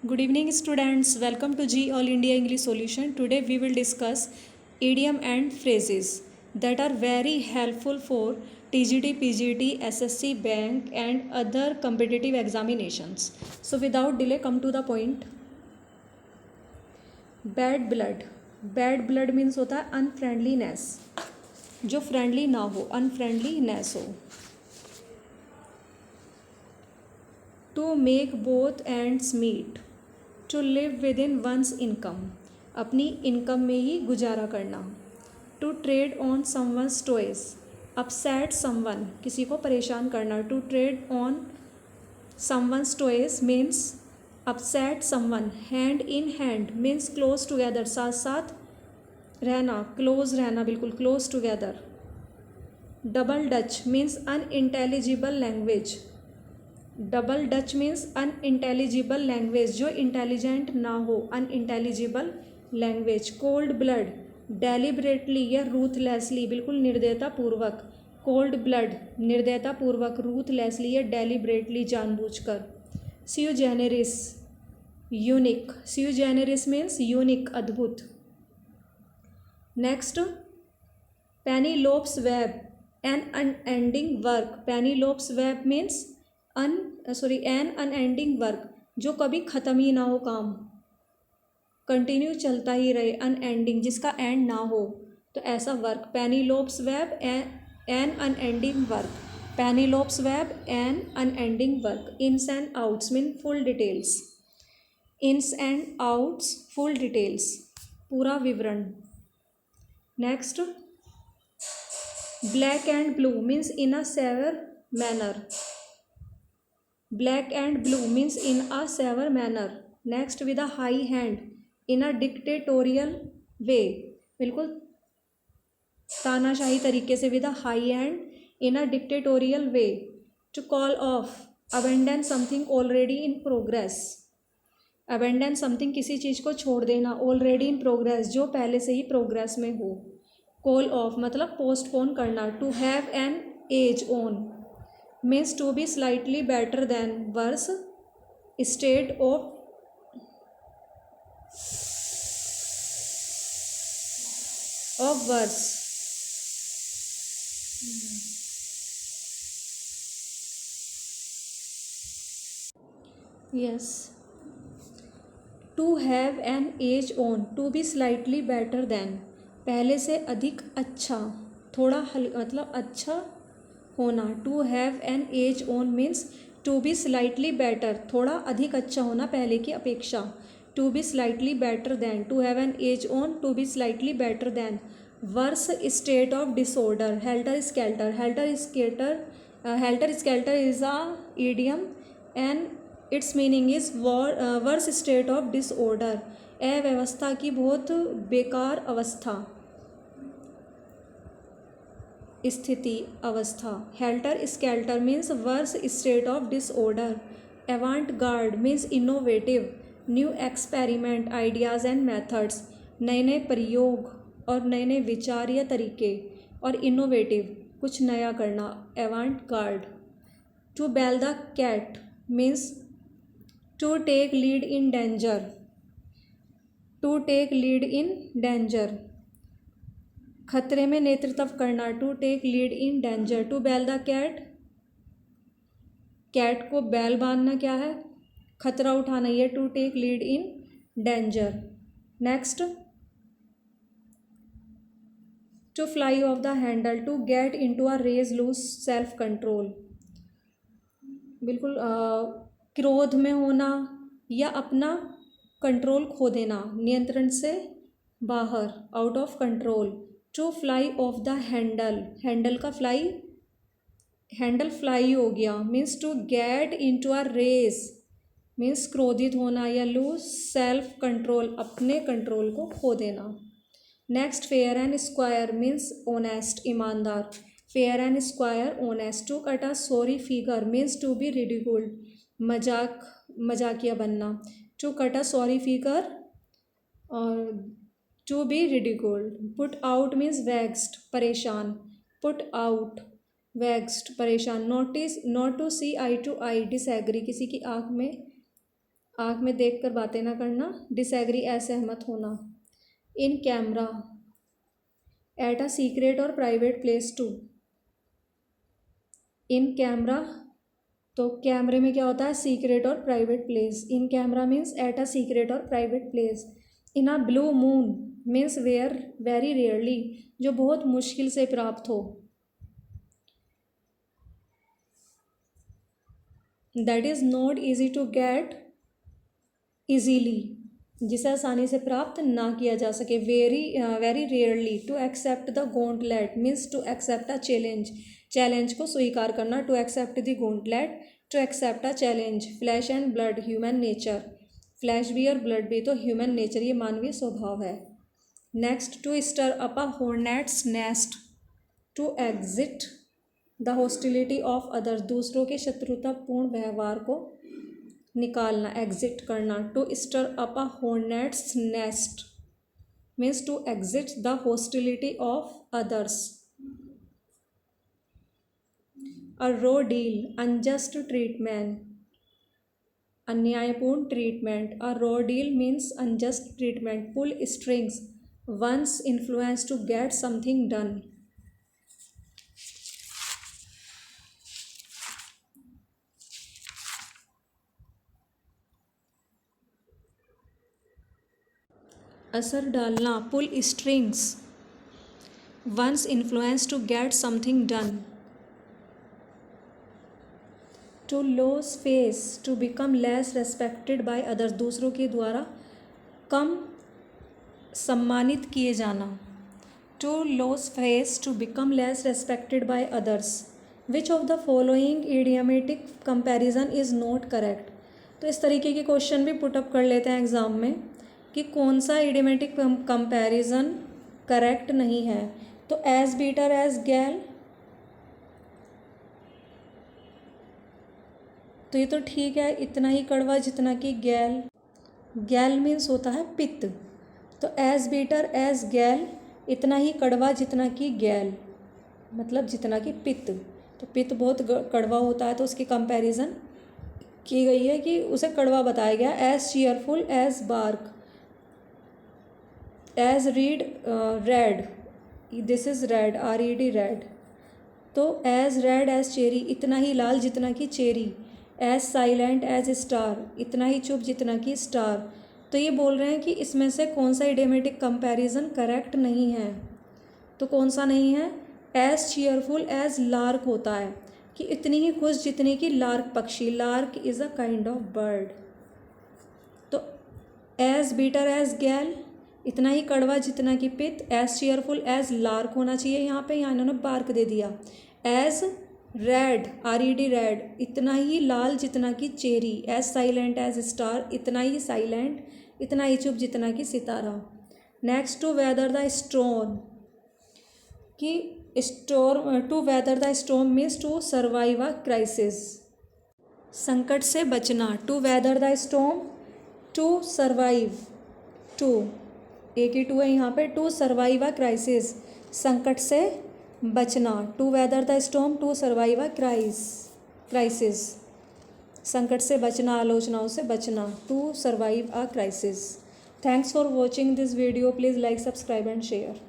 Good evening, students. Welcome to G All India English Solution. Today we will discuss idiom and phrases that are very helpful for TGT, PGT, SSC, bank, and other competitive examinations. So, without delay, come to the point. Bad blood. Bad blood means होता है unfriendliness, जो friendly ना हो, unfriendliness हो. To make both ends meet, to live within one's income, अपनी income में ही गुजारा करना. To trade on someone's toes, upset someone, किसी को परेशान करना. To trade on someone's toes means upset someone. Hand in hand means close together, साथ साथ रहना, क्लोज रहना, बिल्कुल close together. Double Dutch means unintelligible language. Double Dutch means unintelligible language, जो इंटेलिजेंट ना हो, unintelligible language. Cold blood, deliberately या ruthlessly, बिल्कुल निर्दयतापूर्वक. कोल्ड ब्लड, निर्दयतापूर्वक, रूथलेसली या डेलिबरेटली, जानबूझकर. Sui generis, unique. Sui generis means unique, अद्भुत. Next, Penelope's web, an unending work. Penelope's web means an unending work, जो कभी ख़त्म ही ना हो काम, कंटिन्यू चलता ही रहे. अनएंडिंग, जिसका एंड ना हो, तो ऐसा work. Penelope's web, an unending work. Penelope's web, an unending work. Ins and outs mean full details. Ins and outs, full details, पूरा विवरण. Next, black and blue means in a severe manner. Black and blue means in a severe manner. Next, with a high hand, in a dictatorial way, बिल्कुल तानाशाही तरीके से. with a high hand, in a dictatorial way. To call off, abandon something already in progress. abandon something, किसी चीज़ को छोड़ देना. already in progress, जो पहले से ही प्रोग्रेस में हो. call off मतलब पोस्टपोन करना. to have an age on means to be slightly better than, worse state of worse. Yes. To have an age on, to be slightly better than, पहले से अधिक अच्छा, थोड़ा मतलब अच्छा होना. To have an edge on means to be slightly better, थोड़ा अधिक अच्छा होना पहले की अपेक्षा. To be slightly better than, to have an edge on, to be slightly better than. Worse state of disorder, helter skelter. Helter skelter is a idiom and its meaning is worse state of disorder, अव्यवस्था की बहुत बेकार अवस्था, स्थिति, अवस्था. Helter skelter means worse state of disorder. एवांट guard means innovative, new experiment, ideas and methods, नए नए प्रयोग और नए नए विचार या तरीके. और इनोवेटिव, कुछ नया करना. Avant garde. To bell the cat means to take lead in danger. To take lead in danger, खतरे में नेतृत्व करना. To take lead in danger. To bell the cat, cat को बैल बांधना क्या है, खतरा उठाना. ये to take lead in danger. Next, to fly off the handle, to get into a rage, lose self control, बिल्कुल क्रोध में होना या अपना कंट्रोल खो देना, नियंत्रण से बाहर, out of control. To fly off the handle, handle का फ्लाई, हैंडल फ्लाई हो गया means to get into a rage means क्रोधित होना या लूज सेल्फ कंट्रोल, अपने कंट्रोल को खो देना. Next, fair and square means honest, ईमानदार. Fair and square, honest. To cut a sorry figure means to be ridiculed, मजाकिया बनना. To cut a sorry figure और to be ridiculed. Put out means vexed, परेशान. Put out, vexed, परेशान. Notice, not to see eye to eye, disagree, किसी की आँख में आँख में देखकर बातें ना करना, डिसएग्री असहमत होना। In camera, at a secret और private place to. In camera, तो कैमरे में क्या होता है, सीक्रेट और private place. In camera means at a secret और private place. In a blue moon means where very rarely, जो बहुत मुश्किल से प्राप्त हो। That is not easy to get easily, जिसे आसानी से प्राप्त ना किया जा सके। Very rarely. To accept the gauntlet means to accept a challenge, challenge को स्वीकार करना। To accept the gauntlet, to accept a challenge. Flesh and blood, human nature, flesh भी और ब्लड भी तो ह्यूमन नेचर, ये मानवीय स्वभाव है। Next, to stir up a hornet's nest, to excite the hostility of others, दूसरों के शत्रुतापूर्ण व्यवहार को निकालना, एग्जिट करना। To stir up a hornet's nest means to excite the hostility of others. A raw deal, unjust treatment, अन्यायपूर्ण treatment. A raw deal means unjust treatment. Pull strings, one's influence to get something done. असर डालना, pull strings, one's influence to get something done. To loss face, to become less respected by others, दूसरों के द्वारा कम सम्मानित किए जाना। To loss face, to become less respected by others. Which of the following idiomatic comparison is not correct. तो इस तरीके के क्वेश्चन भी पुटअप कर लेते हैं एग्ज़ाम में कि कौन सा इडियमेटिक कंपैरिजन करेक्ट नहीं है। तो एज बीटर एज गैल, तो ये तो ठीक है, इतना ही कड़वा जितना कि गैल। गैल मीन्स होता है पित्त, तो एज बीटर एज गैल, इतना ही कड़वा जितना कि गैल, मतलब जितना कि पित्त। तो पित्त बहुत कड़वा होता है, तो उसकी कंपैरिजन की गई है कि उसे कड़वा बताया गया। As cheerful as bark, as read red, this is red, RED red. तो एज रेड एज चेरी, इतना ही लाल जितना कि cherry. As silent as star, इतना ही चुप जितना कि स्टार। तो ये बोल रहे हैं कि इसमें से कौन सा इडियमेटिक कंपैरिजन करेक्ट नहीं है। तो कौन सा नहीं है, एज चीयरफुल एज लार्क होता है कि इतनी ही खुश जितनी कि लार्क पक्षी। Lark is a kind of bird. तो एज बीटर एज गैल, इतना ही कड़वा जितना कि पित्त। एज चीयरफुल एज लार्क होना चाहिए यहाँ पे, यहाँ इन्होंने बार्क दे दिया। एज रेड, RED रेड, इतना ही लाल जितना कि cherry. As silent as star, इतना ही साइलेंट, इतना ही चुप जितना कि सितारा। Next, to weather the storm, कि storm, to weather the storm means to survive a crisis, संकट से बचना। To weather the storm, to survive, to एक ही टू है यहाँ पे। टू सर्वाइव अ क्राइसिस, संकट से बचना। To weather the storm, to survive a crisis, संकट से बचना, आलोचनाओं से बचना। To survive a crisis. Thanks for watching this video, please like, subscribe and share.